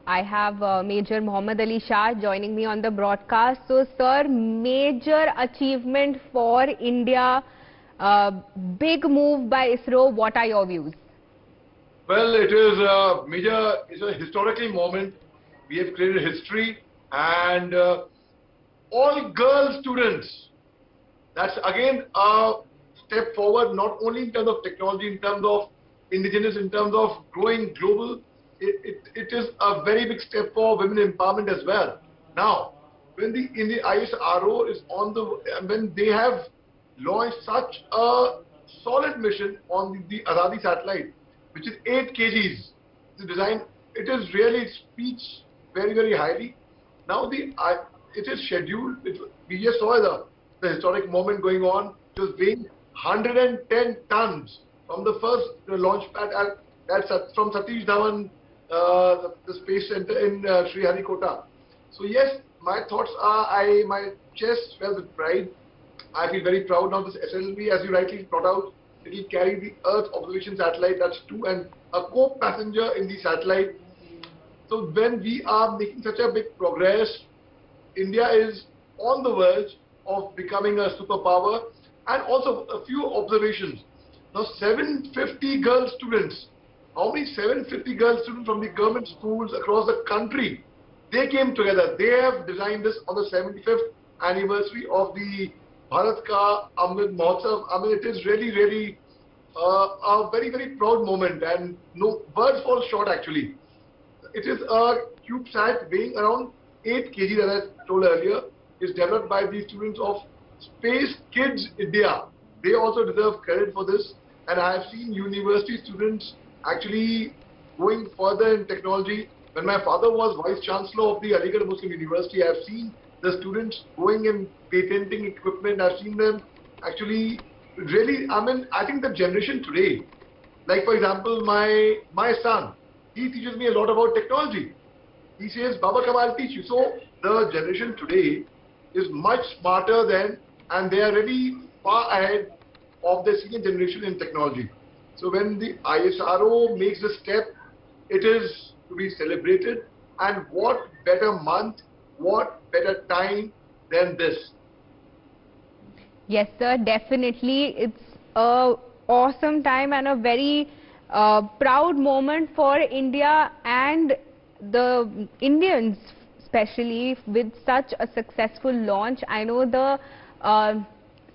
I have Major Mohammed Ali Shah joining me on the broadcast. So, sir, major achievement for India, big move by ISRO. What are your views? Well, it is it's a historical moment. We have created history, and all girl students. That's again a step forward, not only in terms of technology, in terms of indigenous, in terms of growing global. It is a very big step for women empowerment as well. Now, when the ISRO is on when they have launched such a solid mission on the Azadi satellite, which is 8 kgs, the design, it is really, it speaks very, very highly. Now it is scheduled. We just saw the historic moment going on. It was weighing 110 tons from the first launch pad from Satish Dhawan, the space center in Sriharikota. So yes, my thoughts are, my chest swells with pride. I feel very proud. Now this SSLV, as you rightly brought out, it will carry the Earth observation satellite, that's 2, and a co-passenger in the satellite. So when we are making such a big progress, India is on the verge of becoming a superpower. And also a few observations. Now 750 girl students. How many 750 girl students from the government schools across the country? They came together. They have designed this on the 75th anniversary of the Bharat Ka Amrit Mahotsav. I mean, it is really, really a very, very proud moment, and no words fall short actually. It is a CubeSat weighing around 8 kg, as I told earlier. Is developed by the students of Space Kids India. They also deserve credit for this, and I have seen university students actually going further in technology. When my father was Vice Chancellor of the Aligarh Muslim University, I have seen the students going and patenting equipment. I've seen them actually really, I mean, I think the generation today, like for example, my son, he teaches me a lot about technology. He says, Baba, come, I'll teach you. So the generation today is much smarter than, and they are really far ahead of the senior generation in technology. So when the ISRO makes the step, it is to be celebrated. And what better month, what better time than this? Yes, sir, definitely. It's a awesome time and a very proud moment for India and the Indians, especially with such a successful launch. I know the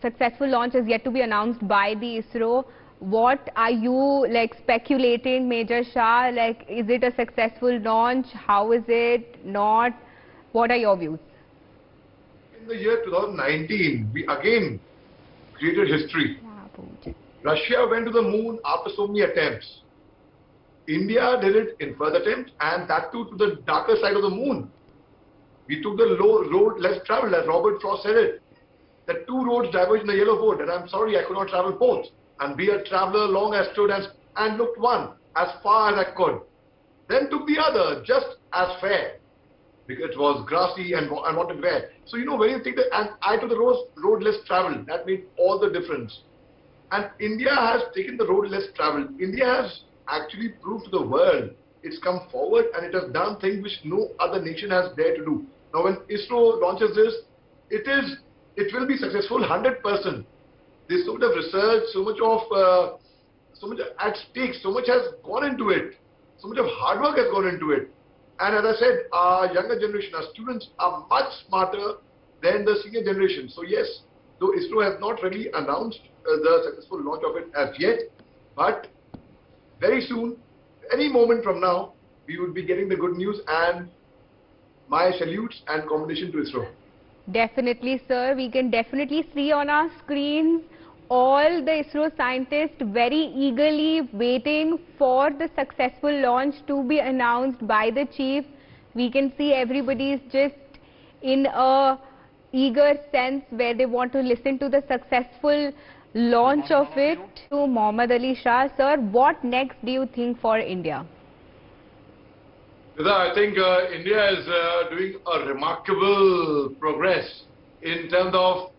successful launch is yet to be announced by the ISRO. What are you like speculating, Major Shah? Like, is it a successful launch? How is it not? What are your views? In the year 2019, we again created history. Russia went to the moon after so many attempts. India did it in further attempts, and that too to the darker side of the moon. We took the road less traveled, as Robert Frost said it. The 2 roads diverged in the yellow boat, and I'm sorry I could not travel both. And be a traveler long I stood and looked one as far as I could. Then took the other just as fair, because it was grassy and wanted fair. So you know, when you take and I took the road less traveled, that made all the difference. And India has taken the road less traveled. India has actually proved to the world it's come forward, and it has done things which no other nation has dared to do. Now when ISRO launches this, it will be successful 100%. There's so much of research, so much at stake, so much has gone into it, so much of hard work has gone into it. And as I said, our younger generation, our students are much smarter than the senior generation. So yes, though ISRO has not really announced the successful launch of it as yet, but very soon, any moment from now, we would be getting the good news, and my salutes and commendation to ISRO. Definitely, sir. We can definitely see on our screens all the ISRO scientists very eagerly waiting for the successful launch to be announced by the chief. We can see everybody is just in a eager sense where they want to listen to the successful launch of it. To Mohammed Ali Shah, sir, what next do you think for India? I think India is doing a remarkable progress in terms of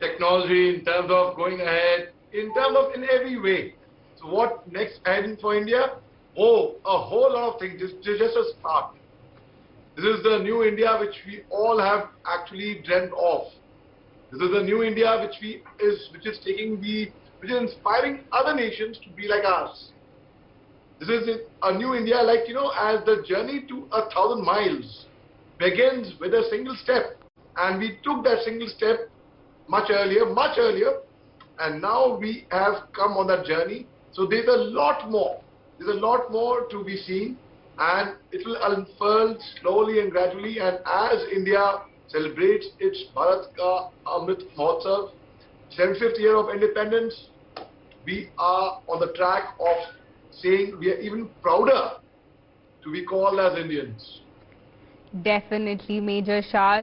technology, in terms of going ahead, in terms of in every way. So what next ahead for India? Oh, a whole lot of things, just a start. This is the new India which we all have actually dreamt of. This is the new India which is inspiring other nations to be like us. This is a new India, like, as the journey to 1,000 miles begins with a single step. And we took that single step much earlier, and now we have come on that journey. So there's a lot more. There's a lot more to be seen, and it will unfurl slowly and gradually. And as India celebrates its Bharat Ka Amrit Mahotsav, 75th year of independence, we are on the track of saying we are even prouder to be called as Indians. Definitely, Major Shah.